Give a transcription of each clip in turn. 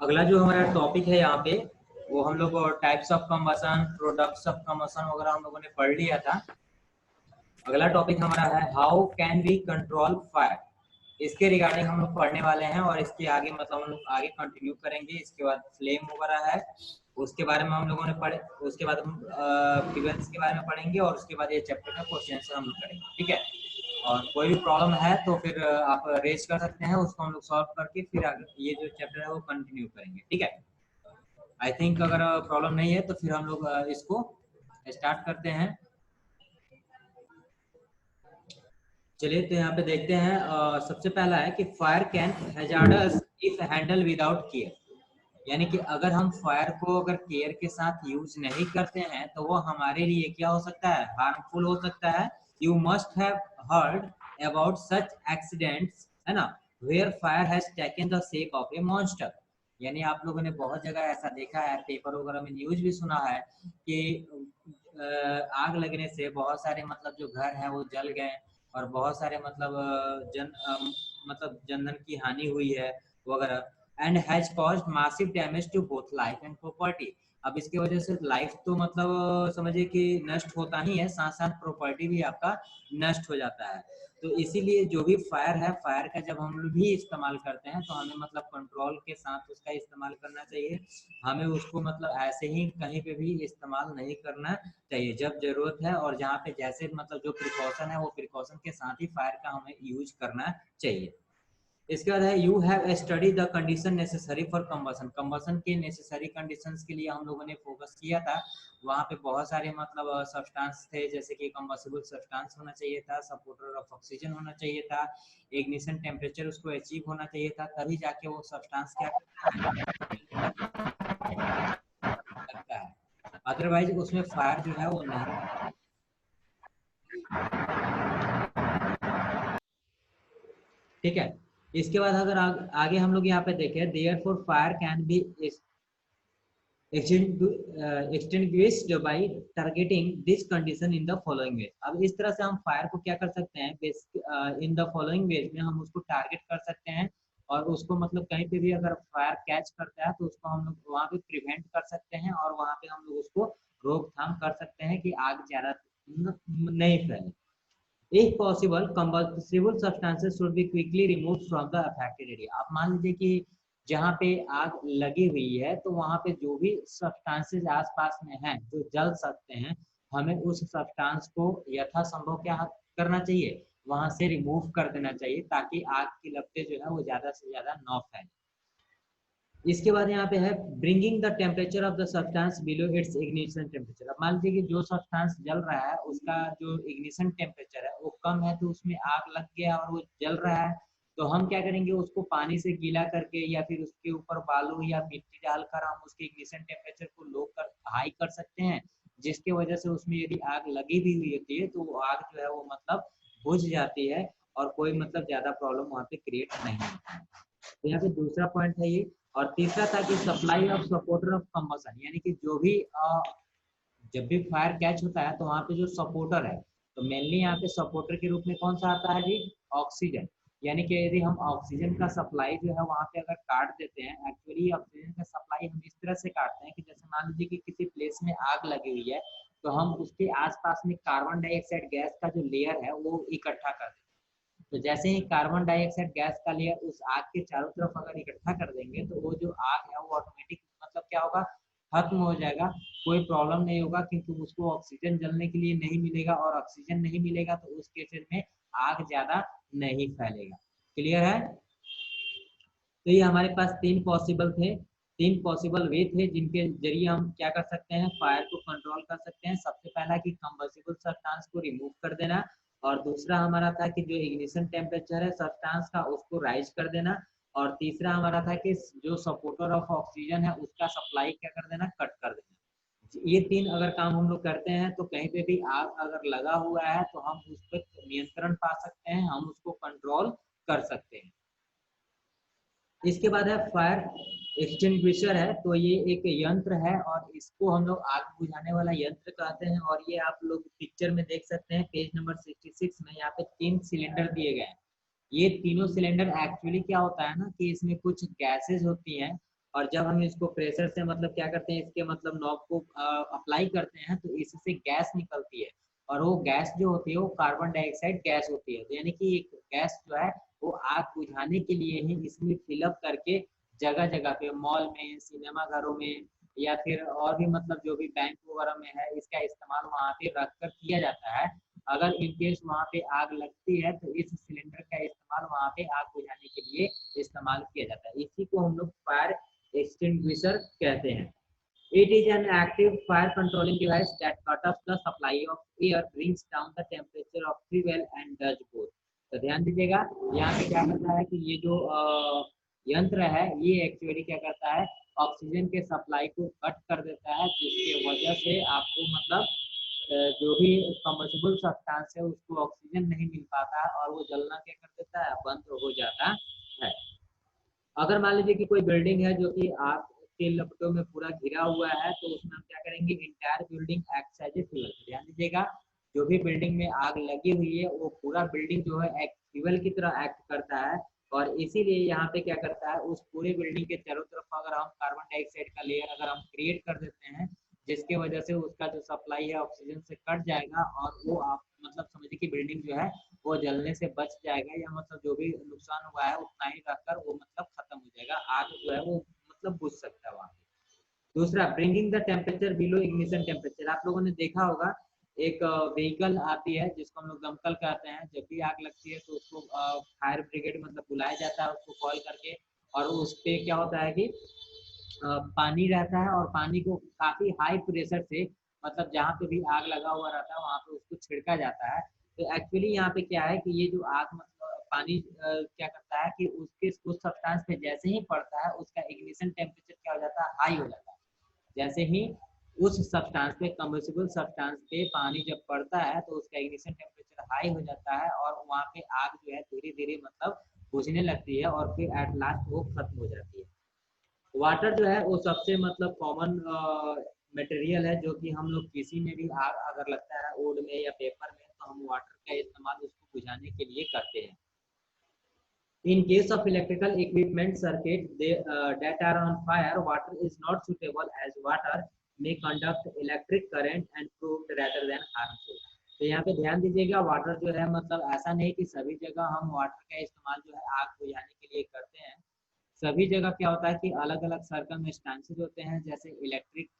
अगला जो हमारा टॉपिक है यहाँ पे, वो हम लोग types of combustion, products of combustion वगैरह हम लोगों ने पढ़ लिया था। अगला टॉपिक हमारा है how can we control fire. इसके रिगार्डिंग हम लोग पढ़ने वाले हैं और इसके आगे मतलब हम लोग आगे कंटिन्यू करेंगे। इसके बाद फ्लेम वगैरह है, उसके बारे में हम लोगों ने पढ़े। उसके बाद हम फ्यूएल्स के बारे में पढ़ेंगे और उसके बाद ये चैप्टर का क्वेश्चन आंसर हम लोग करेंगे, ठीक है। और कोई भी प्रॉब्लम है तो फिर आप रेज कर सकते हैं, उसको हम लोग सॉल्व करके फिर आगे ये जो चैप्टर है वो कंटिन्यू करेंगे, ठीक है। आई थिंक अगर प्रॉब्लम नहीं है तो फिर हम लोग इसको स्टार्ट करते हैं। चलिए तो यहाँ पे देखते हैं। सबसे पहला है कि fire can hazards if handle without care. यानी कि अगर हम फायर को अगर केयर के साथ यूज नहीं करते हैं तो वो हमारे लिए क्या हो सकता है, हार्मफुल हो सकता है। You must have heard about such accidents, है ना, where fire has taken the shape of a monster. यानी आप लोगों ने बहुत जगह ऐसा देखा है, पेपर वगैरह में न्यूज भी सुना है कि आग लगने से बहुत सारे मतलब जो घर हैं वो जल गए और बहुत सारे मतलब मतलब जनधन की हानि हुई है वगैरह। And has caused massive damage to both life and property. अब इसकी वजह से लाइफ तो मतलब समझिए कि नष्ट होता ही है, साथ साथ प्रॉपर्टी भी आपका नष्ट हो जाता है। तो इसीलिए जो भी फायर है, फायर का जब हम लोग भी इस्तेमाल करते हैं तो हमें मतलब कंट्रोल के साथ उसका इस्तेमाल करना चाहिए। हमें उसको मतलब ऐसे ही कहीं पे भी इस्तेमाल नहीं करना चाहिए, जब जरूरत है और जहाँ पे जैसे मतलब जो प्रिकॉशन है वो प्रिकॉशन के साथ ही फायर का हमें यूज करना चाहिए। इसके बाद है you have study the condition necessary for combustion. Combustion के नेसेसरी कंडीशंस के लिए हम लोगों ने फोकस किया था। वहाँ पे बहुत सारे मतलब सब्सटेंस थे, जैसे कि कंबसिबल सब्सटेंस होना चाहिए था, सपोर्टर ऑफ ऑक्सीजन होना चाहिए था, इग्निशन टेम्परेचर उसको अचीव होना चाहिए था, तभी जाके वो सब्सटेंस क्या लगता है। अदरवाइज उसमें फायर जो है वो नहीं। ठीक है। इसके बाद अगर आगे हम लोग यहाँ पे देखें, therefore fire can be extinguished by targeting this condition in the following way। अब इस तरह से हम फायर को क्या कर सकते हैं, इन द फॉलोइंग वेज में हम उसको टारगेट कर सकते हैं और उसको मतलब कहीं पे भी अगर फायर कैच करता है तो उसको हम लोग वहाँ पे प्रिवेंट कर सकते हैं और वहाँ पे हम लोग उसको रोकथाम कर सकते हैं कि आग ज्यादा नहीं फैले। If possible, combustible substances should be quickly removed from the affected area। आप मान लीजिए कि जहाँ पे आग लगी हुई है तो वहाँ पे जो भी सब्सटेंसेस आसपास में हैं जो जल सकते हैं, हमें उस सब्सटेंस को यथासंभव क्या करना चाहिए, वहां से रिमूव कर देना चाहिए ताकि आग की लपटें जो है वो ज्यादा से ज्यादा न फैले। इसके बाद यहाँ पे है bringing the temperature of the substance below it's ignition temperature. अब मान लीजिए कि जो सब्सटेंस जल रहा है उसका जो इग्निशन टेम्परेचर है वो कम है, तो उसमें आग लग गया और वो जल रहा है, तो हम क्या करेंगे, उसको पानी से गीला करके या फिर उसके ऊपर बालू या मिट्टी डालकर हम उसके इग्निशन टेम्परेचर को लो कर हाई कर सकते हैं, जिसकी वजह से उसमें यदि आग लगी भी हुई होती है तो वो आग जो है वो मतलब बुझ जाती है और कोई मतलब ज्यादा प्रॉब्लम वहाँ पे क्रिएट नहीं होता है। तो यहाँ पे दूसरा पॉइंट है ये। और तीसरा था कि supply of supporter of combustion, यानी कि जो भी जब भी फायर कैच होता है तो वहाँ पे जो सपोर्टर है, तो मेनली यहाँ पे सपोर्टर के रूप में कौन सा आता है जी, ऑक्सीजन। यानी कि यदि हम ऑक्सीजन का सप्लाई जो है वहाँ पे अगर काट देते हैं, एक्चुअली ऑक्सीजन का सप्लाई हम इस तरह से काटते हैं कि जैसे मान लीजिए कि किसी प्लेस में आग लगी हुई है तो हम उसके आसपास में कार्बन डाइऑक्साइड गैस का जो लेयर है वो इकट्ठा कर देते हैं। तो जैसे ही कार्बन डाइऑक्साइड गैस का लेयर उस आग के चारों तरफ अगर इकट्ठा कर देंगे तो वो जो आग है वो ऑटोमेटिक मतलब क्या होगा, खत्म हो जाएगा। कोई प्रॉब्लम नहीं होगा क्योंकि उसको ऑक्सीजन जलने के लिए नहीं मिलेगा और ऑक्सीजन नहीं मिलेगा तो उस केसेस में आग ज्यादा नहीं फैलेगा। क्लियर है। तो ये हमारे पास तीन पॉसिबल थे, तीन पॉसिबल वे थे जिनके जरिए हम क्या कर सकते हैं, फायर को कंट्रोल कर सकते हैं। सबसे पहला कि कंबसिबल सब्सटेंस को रिमूव कर देना, और दूसरा हमारा था कि जो इग्निशन टेम्परेचर है सब्सटेंस का उसको राइज कर देना, और तीसरा हमारा था कि जो सपोर्टर ऑफ ऑक्सीजन है उसका सप्लाई क्या कर देना, कट कर देना। ये तीन अगर काम हम लोग करते हैं तो कहीं पे भी आग अगर लगा हुआ है तो हम उस पर नियंत्रण पा सकते हैं, हम उसको कंट्रोल कर सकते हैं। इसके बाद है फायर एक्सटिंग्विशर है, तो ये एक यंत्र है और इसको हम लोग आग बुझाने वाला यंत्र कहते हैं। और ये आप लोग पिक्चर में देख सकते हैं, पेज नंबर 66 में यहाँ पे तीन सिलेंडर दिए गए हैं। ये तीनों सिलेंडर एक्चुअली क्या होता है ना कि इसमें कुछ गैसेस होती हैं और जब हम इसको प्रेशर से मतलब क्या करते हैं, इसके मतलब नॉब को अप्लाई करते हैं तो इससे गैस निकलती है, और वो गैस जो होती है वो कार्बन डाइऑक्साइड गैस होती है। तो यानी कि एक गैस जो है वो आग बुझाने के लिए ही इसमें फिलअप करके जगह जगह पे, मॉल में, सिनेमा घरों में, या फिर और भी मतलब जो भी बैंक वगैरह में है, इसका इस्तेमाल वहाँ पे रख कर किया जाता है। अगर इन केस वहाँ पे आग लगती है तो इस सिलेंडर का इस्तेमाल वहाँ पे आग बुझाने के लिए इस्तेमाल किया जाता है। इसी को हम लोग फायर एक्सटिंग्विशर कहते हैं। It is an active fire controlling device that cuts off the supply of air, brings down the temperature of fuel and does both. तो ध्यान दीजिएगा, यहाँ पे क्या करता है कि ये जो यंत्र है ये एक्चुअली क्या करता है, ऑक्सीजन के सप्लाई को कट कर देता है, जिसकी वजह से आपको मतलब जो भी कम्बस्टिबल सब्सटेंस है उसको ऑक्सीजन नहीं मिल पाता है, और वो जलना क्या कर देता है, बंद हो जाता है। अगर मान लीजिए कि कोई बिल्डिंग है जो कि आग के लपटों में पूरा घिरा हुआ है, तो उसमें हम क्या करेंगे, entire building acts as a fuel. ध्यान दीजिएगा, जो भी बिल्डिंग में आग लगी हुई है वो पूरा बिल्डिंग जो है एक फ्यूल की तरह एक्ट करता है, और इसीलिए यहाँ पे क्या करता है, उस पूरे बिल्डिंग के चारों तरफ अगर हम कार्बन डाइऑक्साइड का लेयर अगर हम क्रिएट कर देते हैं, जिसके वजह से उसका जो सप्लाई है ऑक्सीजन से कट जाएगा, और वो आप मतलब समझिए कि बिल्डिंग जो है वो जलने से बच जाएगा, या मतलब जो भी नुकसान हुआ है उतना ही रखकर वो मतलब खत्म हो जाएगा, आग जो है वो मतलब बुझ सकता है वहाँ पे। दूसरा, bringing the temperature below ignition temperature. आप लोगों ने देखा होगा एक व्हीकल आती है जिसको हम लोग दमकल कहते हैं, जब भी आग लगती है तो उसको फायर ब्रिगेड मतलब बुलाया जाता है उसको कॉल करके, और उस पे क्या होता है कि पानी रहता है, और पानी को काफी हाई प्रेशर से मतलब जहाँ पे भी आग लगा हुआ रहता है वहाँ पे उसको छिड़का जाता है। तो एक्चुअली यहाँ पे क्या है कि ये जो आग मतलब पानी क्या करता है कि उसके उस सब्सटेंस पे जैसे ही पड़ता है उसका इग्निशन टेम्परेचर क्या हो जाता है, हाई हो जाता है। जैसे ही उस सब्सटेंस पे, कम्बस्टिबल सब्सटेंस पे पानी जब पड़ता है तो उसका इग्निशन टेम्परेचर हाई हो जाता है, और वहाँ पे आग जो है धीरे धीरे मतलब बुझने लगती है, और फिर एट लास्ट वो खत्म हो जाती है। वाटर जो है वो सबसे मतलब कॉमन मटेरियल है, जो कि हम लोग किसी में भी आग अगर लगता है वुड में या पेपर में, तो हम वाटर का इस्तेमाल उसको बुझाने के लिए करते हैं। In case of electrical equipment circuit that are on fire, water is not suitable as water may conduct electric current and prove rather than harmful. तो यहाँ पे ध्यान दीजिएगा, वाटर जो है मतलब ऐसा नहीं कि सभी जगह हम वाटर का इस्तेमाल जो है आग बुझाने के लिए करते हैं। सभी जगह क्या होता है कि अलग अलग सर्कल में स्टांसेज होते हैं, जैसे इलेक्ट्रिक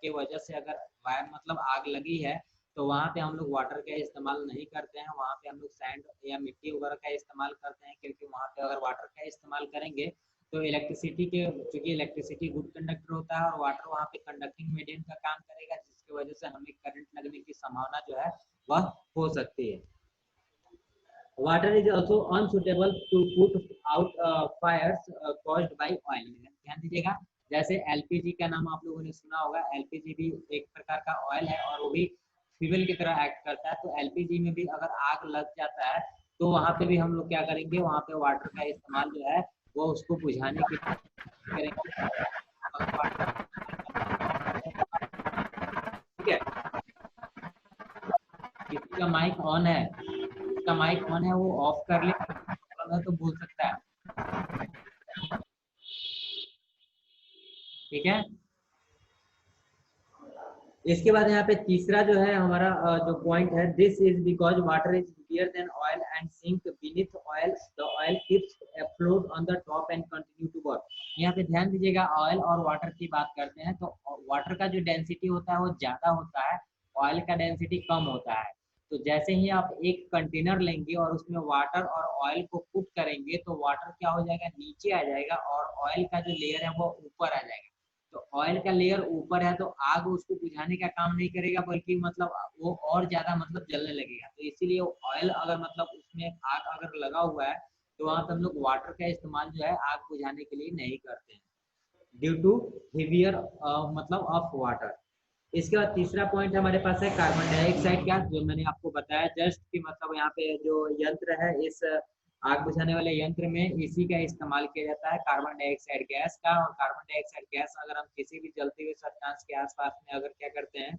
के वजह से अगर वायर मतलब आग लगी है तो वहाँ पे हम लोग वाटर का इस्तेमाल नहीं करते हैं, वहाँ पे हम लोग सैंड या मिट्टी वगैरह का इस्तेमाल करते हैं, क्योंकि वहाँ पे अगर वाटर का इस्तेमाल करेंगे तो इलेक्ट्रिसिटी के, चूंकि इलेक्ट्रिसिटी गुड कंडक्टर होता है और वाटर वहाँ पे कंडक्टिंग मीडियम का काम करेगा, जिसकी वजह से हमें करंट लगने की संभावना जो है वह हो सकती है। Water is also unsuitable to put out fires caused by oil. ध्यान दीजिएगा, जैसे एलपीजी का नाम आप लोगों ने सुना होगा, एलपीजी भी एक प्रकार का ऑयल है और वो भी फ्यूल की तरह एक्ट करता है। तो एलपीजी में भी अगर आग लग जाता है तो वहाँ पे भी हम लोग क्या करेंगे, वहाँ पे वाटर का इस्तेमाल जो है वो उसको बुझाने के लिए करेंगे। ठीक है, किसी का माइक ऑन है, उसका माइक ऑन है वो ऑफ कर ले, तो भूल सकता है। ठीक है, इसके बाद यहाँ पे तीसरा जो है हमारा जो पॉइंट है, this is because water is heavier than oil and sink beneath oil, the oil keeps afloat on the top and continue to work. यहाँ पे ध्यान दीजिएगा, ऑयल और वाटर की बात करते हैं तो वाटर का जो डेंसिटी होता है वो ज्यादा होता है, ऑयल का डेंसिटी कम होता है। तो जैसे ही आप एक कंटेनर लेंगे और उसमें वाटर और ऑयल को पुट करेंगे तो वाटर क्या हो जाएगा, नीचे आ जाएगा, और ऑयल का जो लेयर है वो ऊपर आ जाएगा। तो ऑयल का लेयर ऊपर है तो आग उसको बुझाने का काम नहीं करेगा, बल्कि मतलब वो और ज्यादा मतलब जलने लगेगा। तो इसीलिए ऑयल अगर मतलब उसमें आग अगर लगा हुआ है तो वहां पे हम लोग वाटर का इस्तेमाल जो है आग बुझाने के लिए नहीं करते हैं, ड्यू टू हेवियर मतलब ऑफ वाटर। इसके बाद तीसरा पॉइंट हमारे पास है कार्बन डाइऑक्साइड का, जो मैंने आपको बताया जस्ट कि मतलब यहाँ पे जो यंत्र है, इस आग बुझाने वाले यंत्र में इसी का इस्तेमाल किया जाता है, कार्बन डाइऑक्साइड गैस का। और कार्बन डाइऑक्साइड गैस अगर हम किसी भी जलते हुए सब्सटेंस के आसपास में अगर क्या करते हैं,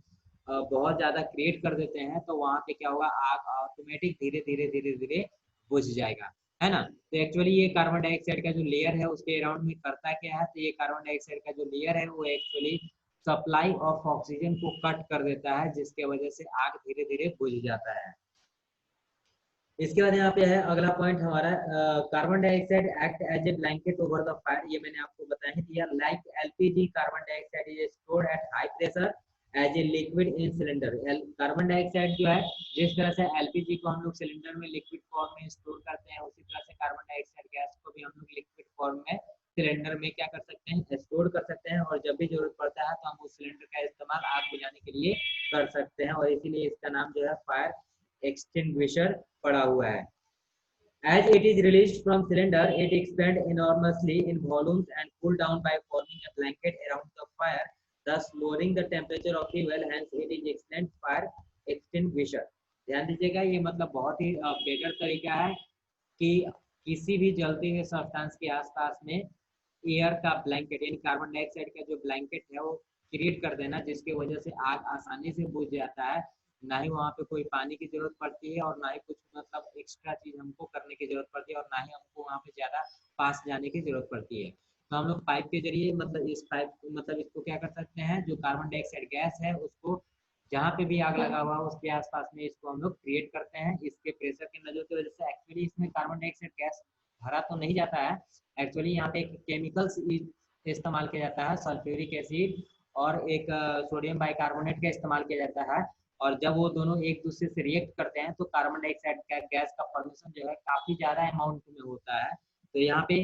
बहुत ज्यादा क्रिएट कर देते हैं, तो वहां पे क्या होगा, आग ऑटोमेटिक धीरे धीरे धीरे धीरे बुझ जाएगा। है ना। तो एक्चुअली ये कार्बन डाइऑक्साइड का जो लेयर है उसके अराउंड में करता क्या है, तो ये कार्बन डाइऑक्साइड का जो लेयर है वो एक्चुअली सप्लाई ऑफ ऑक्सीजन को कट कर देता है, जिसके वजह से आग धीरे धीरे बुझ जाता है। इसके बाद यहाँ पे है अगला पॉइंट हमारा, carbon dioxide act as a blanket over the fire. ये मैंने आपको बताया है, like LPG carbon dioxide is stored at high pressure as a liquid in cylinder. Carbon dioxide जो है, जिस तरह से एलपीजी को हम लोग सिलेंडर में लिक्विड फॉर्म में स्टोर करते हैं, उसी तरह से कार्बन डाइऑक्साइड गैस को भी हम लोग लिक्विड फॉर्म में सिलेंडर में क्या कर सकते हैं, स्टोर कर सकते हैं। और जब भी जरूरत पड़ता है तो हम उस सिलेंडर का इस्तेमाल आग बुझाने के लिए कर सकते हैं, और इसीलिए इसका नाम जो है फायर एक्सटिंग्विशर पड़ा हुआ है। As it is released from cylinder, it expands enormously in volumes and cool down by forming a blanket around the fire, thus lowering the temperature of fuel. Hence, it is excellent fire extinguisher. ध्यान दीजिएगा, ये मतलब बहुत ही better तरीका है कि किसी भी जलते हुए सब्सटेंस के आसपास में एयर का ब्लैंकेट यानी कार्बन डाइऑक्साइड का जो ब्लैंकेट है वो क्रिएट कर देना, जिसकी वजह से आग आसानी से बुझ जाता है। ना ही वहाँ पे कोई पानी की जरूरत पड़ती है और ना ही कुछ मतलब एक्स्ट्रा चीज हमको करने की जरूरत पड़ती है, और ना ही हमको वहाँ पे ज्यादा पास जाने की जरूरत पड़ती है। तो हम लोग पाइप के जरिए मतलब इस पाइप मतलब इसको क्या कर सकते हैं, जो कार्बन डाइऑक्साइड गैस है उसको जहाँ पे भी आग लगा हुआ है उसके आसपास में इसको हम लोग क्रिएट करते हैं। इसके प्रेशर के नजर की वजह से एक्चुअली इसमें कार्बन डाइऑक्साइड गैस भरा तो नहीं जाता है। एक्चुअली यहाँ पे एक केमिकल्स इस्तेमाल किया जाता है, सल्फ्यूरिक एसिड और एक सोडियम बाइकार्बोनेट का इस्तेमाल किया जाता है। और जब वो दोनों एक दूसरे से रिएक्ट करते हैं तो कार्बन डाइऑक्साइड का गैस का फॉर्मेशन जो है काफी ज्यादा अमाउंट में होता है। तो यहाँ पे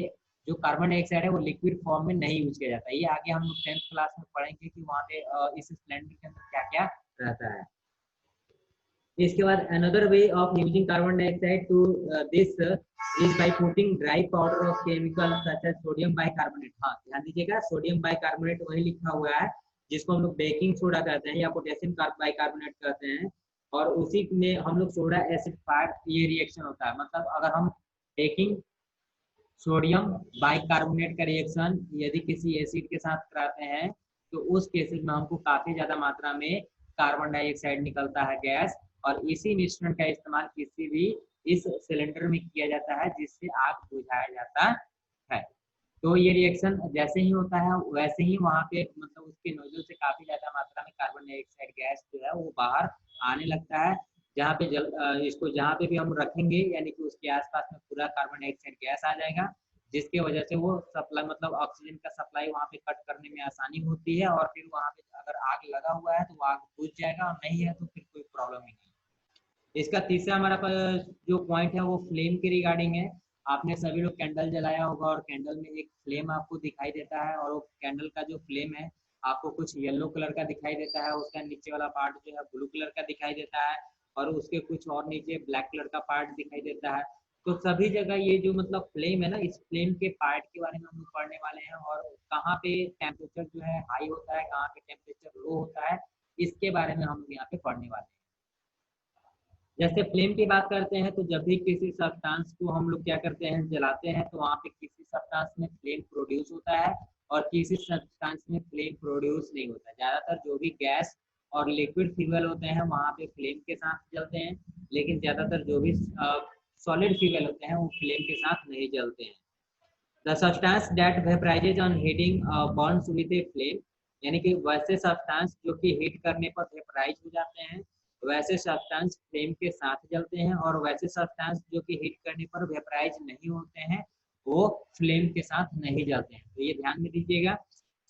जो कार्बन डाइऑक्साइड है वो लिक्विड फॉर्म में नहीं यूज किया जाता है। ये आगे हम लोग 10th क्लास में पढ़ेंगे कि वहाँ पे इस सिलेंडर के अंदर क्या क्या रहता है। इसके बाद another way of using carbon dioxide too this is by putting dry powder of chemical such as sodium bicarbonate. हाँ ध्यान दीजिएगा, सोडियम बाइकार्बोनेट वही लिखा हुआ है जिसको हम लोग बेकिंग सोडा कहते हैं या पोटेशियम बाइकार्बोनेट कहते हैं, और उसी में हम लोग सोडा एसिड फायर ये रिएक्शन होता है। मतलब अगर हम बेकिंग सोडियम बाइकार्बोनेट का रिएक्शन यदि किसी एसिड के साथ कराते हैं तो उस केसेस में हमको काफी ज्यादा मात्रा में कार्बन डाइऑक्साइड निकलता है गैस, और इसी मिश्रण का इस्तेमाल किसी भी इस सिलेंडर में किया जाता है जिससे आग बुझाया जाता है। तो ये रिएक्शन जैसे ही होता है वैसे ही वहाँ पे मतलब उसके नोजल से काफी ज्यादा मात्रा में कार्बन डाइऑक्साइड गैस जो है वो बाहर आने लगता है। जहाँ पे इसको जहाँ पे भी हम रखेंगे यानी कि उसके आसपास में पूरा कार्बन डाइऑक्साइड गैस आ जाएगा, जिसके वजह से वो सप्लाई मतलब ऑक्सीजन का सप्लाई वहाँ पे कट करने में आसानी होती है, और फिर वहाँ पे अगर आग लगा हुआ है तो वो आग बुझ जाएगा, और नहीं है तो फिर कोई प्रॉब्लम ही नहीं। इसका तीसरा हमारा जो पॉइंट है वो फ्लेम के रिगार्डिंग है। आपने सभी लोग कैंडल जलाया होगा और कैंडल में एक फ्लेम आपको दिखाई देता है, और वो कैंडल का जो फ्लेम है आपको कुछ येलो कलर का दिखाई देता है, उसका नीचे वाला पार्ट जो है ब्लू कलर का दिखाई देता है, और उसके कुछ और नीचे ब्लैक कलर का पार्ट दिखाई देता है। तो सभी जगह ये जो मतलब फ्लेम है ना, इस फ्लेम के पार्ट के बारे में हम लोग पढ़ने वाले हैं, और कहाँ पे टेम्परेचर जो है हाई होता है, कहाँ पे टेम्परेचर लो होता है, इसके बारे में हम लोग यहाँ पे पढ़ने वाले हैं। जैसे फ्लेम की बात करते हैं तो जब भी किसी सब्सटेंस को हम लोग क्या करते हैं, जलाते हैं, तो वहाँ पे किसी सब्सटेंस में फ्लेम प्रोड्यूस होता है और किसी सब्सटेंस में फ्लेम प्रोड्यूस नहीं होता। ज्यादातर जो भी गैस और लिक्विड फ्यूल होते हैं वहाँ पे फ्लेम के साथ जलते हैं, लेकिन ज्यादातर जो भी सॉलिड फ्यूल होते हैं वो फ्लेम के साथ नहीं जलते हैं। The substance that vaporises on heating burns with a flame, यानी कि वैसे सब्सटेंस जो कि हीट करने पर वेपराइज हो जाते हैं वैसे सब्सटेंस फ्लेम के साथ जलते हैं, और वैसे सब्सटेंस जो कि हीट करने पर वेपराइज नहीं होते हैं वो फ्लेम के साथ नहीं जलते हैं। तो ये ध्यान में दीजिएगा।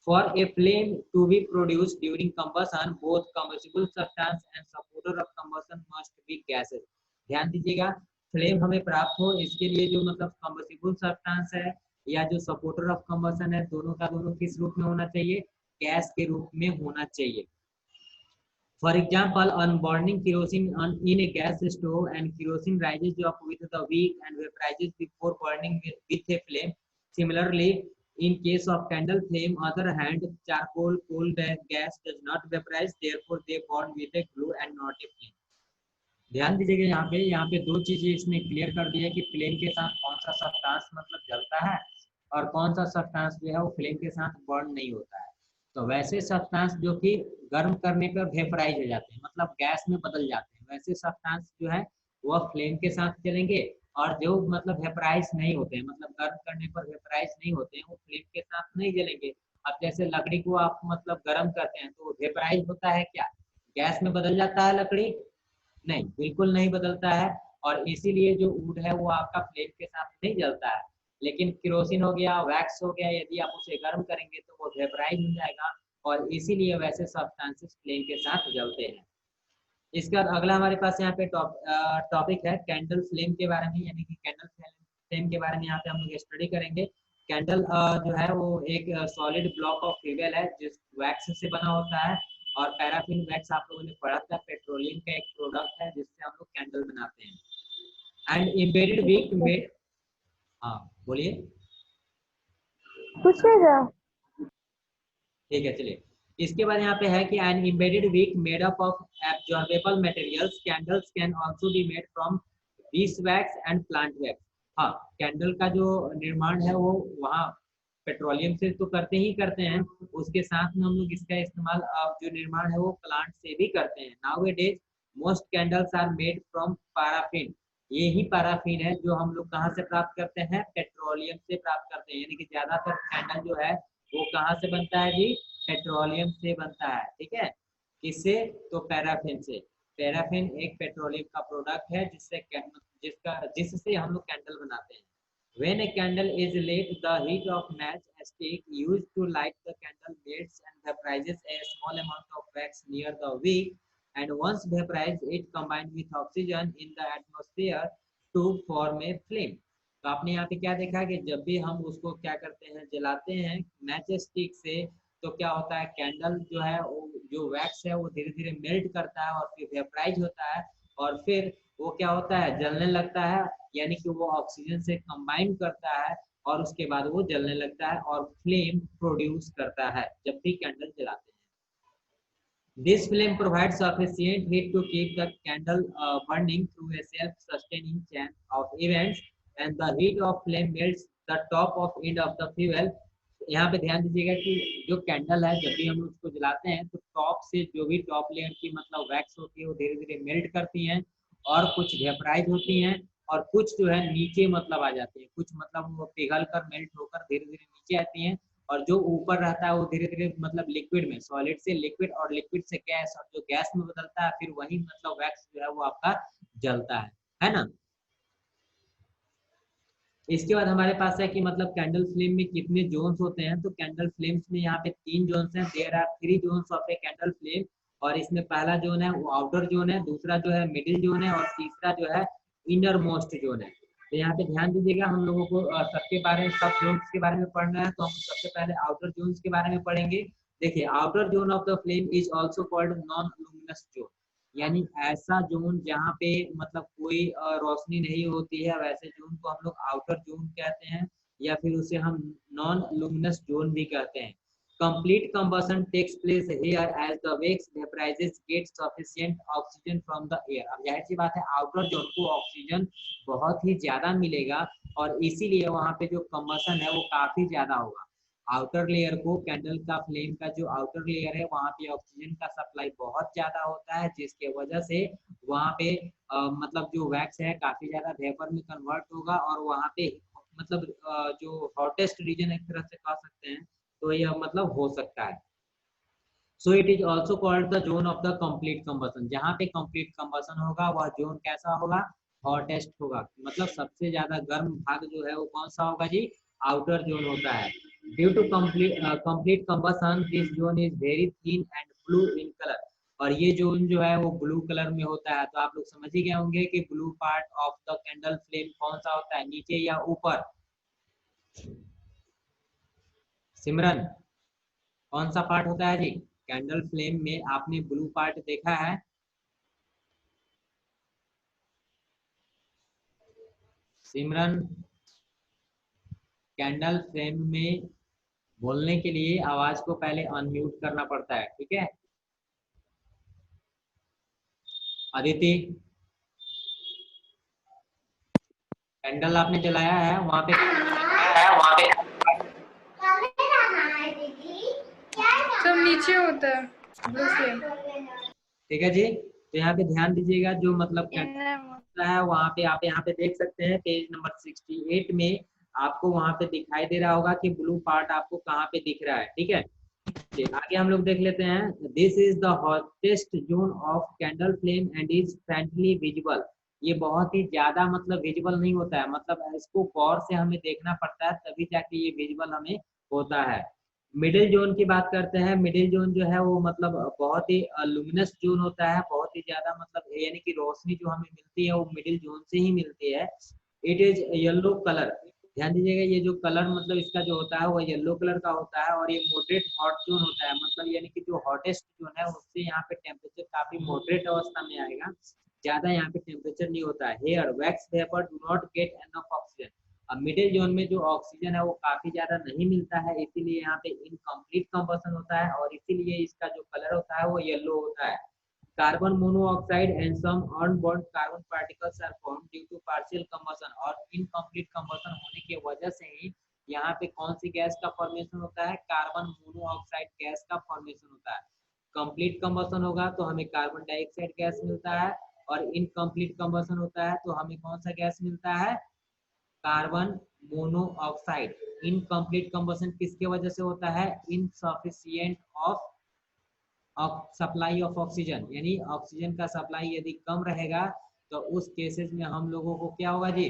For a flame to be produce during combustion both combustible substance and supporter of combustion must be gases. ध्यान दीजिएगा, फ्लेम हमें प्राप्त हो इसके लिए जो मतलब कंबस्टिबल सब्सटेंस है या जो सपोर्टर ऑफ कंबशन है, दोनों का दोनों किस रूप में होना चाहिए, गैस के रूप में होना चाहिए। For example, on burning kerosene in a gas stove, and kerosene rises up with the wick and vaporizes before burning with a flame. Similarly, in case of candle flame, other hand, charcoal coal gas does not vaporize, therefore they burn with a glue and not a flame. ध्यान दीजिएगा, यहाँ पे दो चीजें इसने clear कर दिया कि फ्लेम के साथ कौन सा सब्सटेंस मतलब जलता है और कौन सा सब्सटेंस जो है वो फ्लेम के साथ बर्न नहीं होता है। तो वैसे सब्सटेंस जो कि गर्म करने पर वेपराइज हो जाते हैं मतलब गैस में बदल जाते हैं, वैसे सब्सटेंस जो है वह फ्लेम के साथ चलेंगे, और जो मतलब वेपराइज नहीं होते हैं, मतलब गर्म करने पर वेपराइज नहीं होते हैं, वो फ्लेम के साथ नहीं जलेंगे। अब जैसे लकड़ी को आप मतलब गर्म करते हैं तो वेपराइज होता है क्या, गैस में बदल जाता है लकड़ी? नहीं, बिल्कुल नहीं बदलता है। और इसीलिए जो वुड है वो आपका फ्लेम के साथ नहीं जलता है। लेकिन केरोसिन हो गया, वैक्स हो गया, यदि आप उसे गर्म करेंगे तो वो वेपराइज हो जाएगा, और इसीलिए वैसे सब्सटेंसेस फ्लेम के साथ जलते हैं। इसका अगला हमारे पास यहाँ पे टॉपिक है कैंडल फ्लेम के बारे में, यानी कि कैंडल फ्लेम के बारे में यहाँ पे हम लोग स्टडी करेंगे। कैंडल जो है वो एक सॉलिड ब्लॉक ऑफ फ्यूल है जिस वैक्स से बना होता है। और पैराफिन वैक्स आप लोगों ने पढ़ा था, पेट्रोलियम का एक प्रोडक्ट है जिससे हम लोग कैंडल बनाते हैं। एंड एम्बेडेड विक मेड, हाँ बोलिए। पूछेगा। ठीक है चलिए। इसके बाद यहाँ पे है कि an embedded wick made up of absorbable materials, candles can also be made from beeswax and plant wax. हाँ, कैंडल का जो निर्माण है वो वहाँ पेट्रोलियम से तो करते ही करते हैं, उसके साथ में हम लोग इसका इस्तेमाल जो निर्माण है वो प्लांट से भी करते हैं। Nowadays most candles are made from paraffin. ये ही पैराफिन है जो हम लोग कहाँ से प्राप्त करते हैं, पेट्रोलियम से प्राप्त करते हैं। यानी कि ज्यादातर कैंडल जो है वो कहाँ से बनता है जी, पेट्रोलियम से बनता है। ठीक है, किससे, तो पैराफिन से। पैराफिन एक पेट्रोलियम का प्रोडक्ट है जिससे हम लोग कैंडल बनाते हैं। When a candle is lit, the heat of match stick used to light the candle melts and vaporizes a small amount of wax near the wick, and once vaporized, it combined with oxygen in the atmosphere to form a flame. तो आपने यहाँ पे क्या देखा कि जब भी हम उसको क्या करते हैं, जलाते हैं मैच स्टिक से, तो क्या होता है, कैंडल जो है जो वैक्स है वो धीरे धीरे मेल्ट करता है और फिर वेपराइज होता है, और फिर वो क्या होता है, जलने लगता है। यानी कि वो ऑक्सीजन से कंबाइन करता है और उसके बाद वो जलने लगता है और फ्लेम प्रोड्यूस करता है जब भी कैंडल जलाते हैं। This flame provides sufficient heat to keep the candle burning through a self-sustaining chain of events, and the heat of flame melts the top of end of the fuel. यहाँ पे ध्यान दीजिएगा कि जो कैंडल है जब भी हम उसको जलाते हैं तो टॉप से जो भी टॉप लेयर की मतलब वैक्स होती है वो धीरे धीरे मेल्ट करती हैं, और कुछ वेपराइज होती हैं, और कुछ जो है नीचे मतलब आ जाती है, कुछ मतलब वो पिघल कर मेल्ट होकर धीरे धीरे नीचे आती हैं। और जो ऊपर रहता है वो धीरे धीरे मतलब लिक्विड में, सॉलिड से लिक्विड और लिक्विड से गैस, और जो गैस में बदलता है फिर वही मतलब वैक्स जो है वो आपका जलता है ना। इसके बाद हमारे पास है कि मतलब कैंडल फ्लेम में कितने जोन्स होते हैं, तो कैंडल फ्लेम्स में यहाँ पे 3 जोन्स हैं। There are 3 zones of a candle flame. और इसमें पहला जोन है वो आउटर जोन है, दूसरा जो है मिडिल जोन है, और तीसरा जो है इनर मोस्ट जोन है। तो यहाँ पे ध्यान दीजिएगा, हम लोगों को सबके बारे में, सब जोन्स के बारे में पढ़ना है, तो हम सबसे पहले आउटर जोन्स के बारे में पढ़ेंगे। देखिए, outer zone of the flame is also called non luminous zone, यानी ऐसा जोन जहाँ पे मतलब कोई रोशनी नहीं होती है, वैसे जोन को हम लोग आउटर जोन कहते हैं, या फिर उसे हम नॉन लुमिनस जोन भी कहते हैं। Complete combustion takes place here as the wax vaporizes get sufficient oxygen from the air। अब जाहिर सी बात है आउटर जोन को ऑक्सीजन बहुत ही ज्यादा मिलेगा, और इसीलिए वहां पे जो कंबसन है वो काफी ज्यादा होगा। आउटर लेयर को, कैंडल का फ्लेम का जो आउटर लेयर है वहां पे ऑक्सीजन का सप्लाई बहुत ज्यादा होता है, जिसके वजह से वहां पे मतलब जो वैक्स है काफी ज्यादा वेपर में कन्वर्ट होगा, और वहां पे मतलब जो हॉटेस्ट रीजन एक तरह से कह सकते हैं, तो यह मतलब हो सकता है। सो it is also called the zone of the complete combustion. जहाँ पे कंप्लीट कंबसन होगा वह जोन कैसा होगा, हॉटेस्ट होगा। मतलब सबसे ज्यादा गर्म भाग जो है वो कौन सा होगा जी, आउटर जोन होता है। Due to complete combustion this zone is very thin and blue in colour. और ये जोन जो है वो ब्लू कलर में होता है। तो आप लोग समझ ही गए होंगे कि blue part of the candle flame कौन सा होता है, नीचे या ऊपर। सिमरन, कौन सा पार्ट होता है जी कैंडल फ्लेम में, आपने ब्लू पार्ट देखा है? सिमरन, कैंडल फ्लेम में बोलने के लिए आवाज को पहले अनम्यूट करना पड़ता है, ठीक है। अदिति, कैंडल आपने जलाया है वहां पे, सब नीचे होता है ब्लू फ्लेम। ठीक है जी। तो यहाँ पे ध्यान दीजिएगा, जो मतलब है वहाँ पे आप यहाँ पे देख सकते हैं पेज नंबर 68 में आपको वहाँ पे दिखाई दे रहा होगा कि ब्लू पार्ट आपको कहाँ पे दिख रहा है। ठीक है, आगे हम लोग देख लेते हैं। This is the hottest zone of candle flame and is faintly visible. ये बहुत ही ज्यादा मतलब विजिबल नहीं होता है, मतलब इसको गौर से हमें देखना पड़ता है तभी जाके ये विजिबल हमें होता है। मिडिल जोन की बात करते हैं। मिडिल जोन जो है वो मतलब बहुत ही लुमिनस जोन होता है, बहुत ही ज्यादा मतलब यानी कि रोशनी जो हमें मिलती है वो मिडिल जोन से ही मिलती है। It is yellow colour. ध्यान दीजिएगा, ये जो कलर मतलब इसका जो होता है वो येलो कलर का होता है, और ये मॉडरेट हॉट जोन होता है, मतलब यानी कि जो हॉटेस्ट जोन है उससे यहाँ पे टेम्परेचर काफी मॉडरेट अवस्था में आएगा, ज्यादा यहाँ पे टेम्परेचर नहीं होता है। Here wax vapour do not get enough oxygen. अब मिडिल जोन में जो ऑक्सीजन है वो काफी ज्यादा नहीं मिलता है, इसीलिए यहाँ पे इनकम्प्लीट कंबशन होता है, और इसीलिए इसका जो कलर होता है वो येलो होता है। Carbon monoxide and some unburned carbon particles are form due to partial combustion, और इनकम्प्लीट कंबशन होने की वजह से ही यहाँ पे कौन सी गैस का फॉर्मेशन होता है, कार्बन मोनोऑक्साइड गैस का फॉर्मेशन होता है। कंप्लीट कंबशन होगा तो हमें कार्बन डाइऑक्साइड गैस मिलता है, और इनकम्प्लीट कंबशन होता है तो हमें कौन सा गैस मिलता है, कार्बन मोनोऑक्साइड। इनकम्प्लीट कंबशन किसके वजह से होता है, insufficient of supply of oxygen, यानी ऑक्सीजन का सप्लाई यदि कम रहेगा तो उस केसेस में हम लोगों को क्या होगा जी,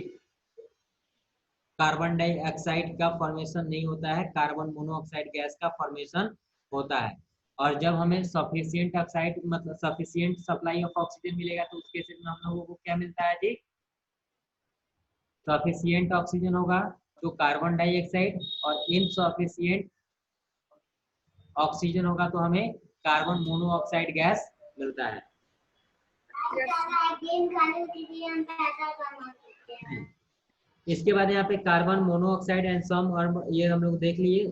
कार्बन डाइऑक्साइड का फॉर्मेशन नहीं होता है, कार्बन मोनोऑक्साइड गैस का फॉर्मेशन होता है। और जब हमें सफिशिएंट ऑक्साइड मतलब सफिशिएंट सप्लाई ऑफ ऑक्सीजन मिलेगा तो उस केसेस में हम लोगों को क्या मिलता है जी, सफिशिएंट ऑक्सीजन होगा तो कार्बन डाइऑक्साइड, और इनसफिशिएंट ऑक्सीजन होगा तो हमें कार्बन मोनोऑक्साइड गैस मिलता है। इसके बाद यहाँ पे कार्बन मोनोऑक्साइड एंड सम, और ये हम लोग देख लिए।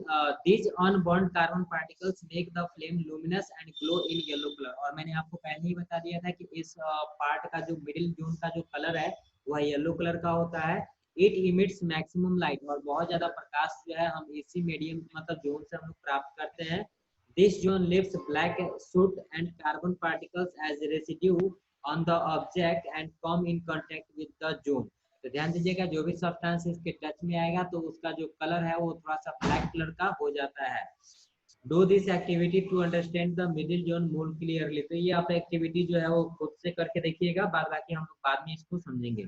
This unburned carbon particles make the flame luminous and glow in yellow colour. और मैंने आपको पहले ही बता दिया था कि इस पार्ट का जो मिडिल जोन का जो कलर है वह येलो कलर का होता है। इट इमिट्स मैक्सिमम लाइट, और बहुत ज्यादा प्रकाश जो है हम इसी मीडियम मतलब जोन से हम लोग प्राप्त करते हैं। This zone leaves black soot and carbon particles as residue on the object and come in contact with the zone। तो ध्यान दीजिएगा, जो भी सब्सटेंस इसके टच में आएगा तो उसका जो कलर है वो थोड़ा सा ब्लैक कलर का हो जाता है। Do this activity to understand the middle zone more clearly. तो ये आप एक्टिविटी जो है वो खुद से करके देखिएगा, बाद बाकी हम लोग बाद में इसको समझेंगे।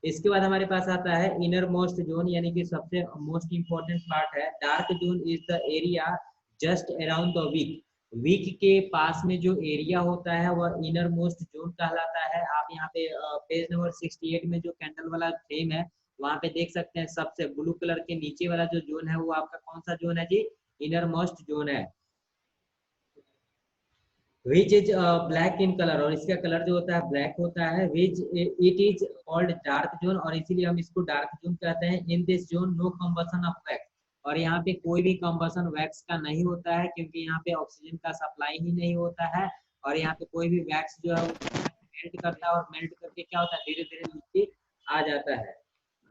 इसके बाद हमारे पास आता है इनर मोस्ट जोन, यानी कि सबसे मोस्ट इंपॉर्टेंट पार्ट है। Dark zone is the area just around the wick. Wick के पास में जो एरिया होता है वह इनर मोस्ट जोन कहलाता है। आप यहाँ पे पेज नंबर 68 में जो कैंडल वाला फ्रेम है वहां पे देख सकते हैं, सबसे ब्लू कलर के नीचे वाला जो जोन है वो आपका कौन सा जोन है जी, इनर मोस्ट जोन है। Which is black in colour, और इसका कलर जो होता है ब्लैक होता है। Which it is called dark zone, और इसीलिए हम इसको डार्क जोन कहते हैं। In this zone no combustion of wax, और यहाँ पे कोई भी कंबशन वैक्स का नहीं होता है, क्योंकि यहाँ पे ऑक्सीजन का सप्लाई ही नहीं होता है, और यहाँ पे कोई भी वैक्स जो है मेल्ट करता है, और मेल्ट करके क्या होता है धीरे धीरे नीचे आ जाता है।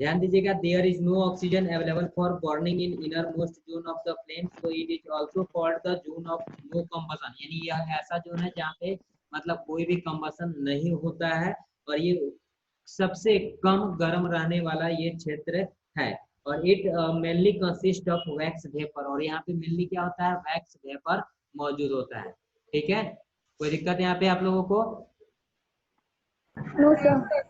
ध्यान दीजिएगा, there is no oxygen available for burning in inner most zone of the flame, so it is also called the zone of no combustion. यानी यह ऐसा जोन है जहाँ पे मतलब कोई भी कंबशन नहीं होता है, और ये सबसे कम गर्म रहने वाला ये क्षेत्र है। और it mainly consist of wax vapour, और यहाँ पे मेनली क्या होता है, वैक्स वेपर मौजूद होता है। ठीक है, कोई दिक्कत यहाँ पे आप लोगों को? No sir.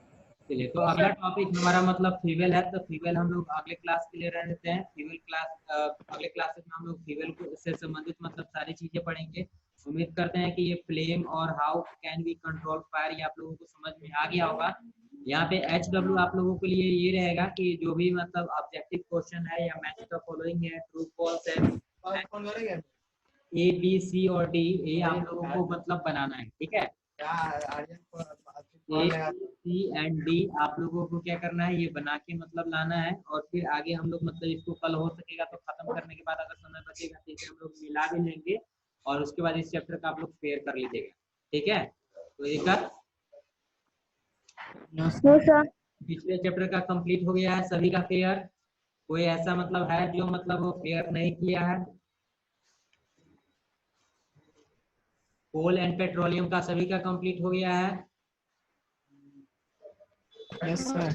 चलिए, तो अगला टॉपिक हमारा मतलब फ्यूल है, तो फ्यूल हम लोग अगले क्लास के लिए रह देते हैं। फ्यूल क्लास अगले क्लासेस में हम लोग फ्यूल से संबंधित मतलब सारी चीजें पढ़ेंगे। उम्मीद करते हैं कि ये फ्लेम और how can we control fire ये आप लोगों को समझ में आ गया होगा। यहाँ पे HW आप लोगों के लिए ये रहेगा कि जो भी मतलब ऑब्जेक्टिव क्वेश्चन है या मैच द फॉलोइंग है, ट्रू फॉल्स है, ABC और D, ये आप लोगों को मतलब बनाना है। ठीक है, C एंड D आप लोगों को क्या करना है, ये बना के मतलब लाना है, और फिर आगे हम लोग मतलब इसको कल हो सकेगा तो खत्म करने के बाद अगर समय बचेगा तो इसे हम लोग मिला भी लेंगे, और उसके बाद इस चैप्टर का आप लोग फेयर कर लीजिएगा। ठीक है, तो दिक्कत नो सर। पिछले चैप्टर का कंप्लीट हो गया है सभी का फेयर? कोई ऐसा मतलब है जो मतलब वो फेयर नहीं किया है? कोल एंड पेट्रोलियम का सभी का कंप्लीट हो गया है। Yes sir.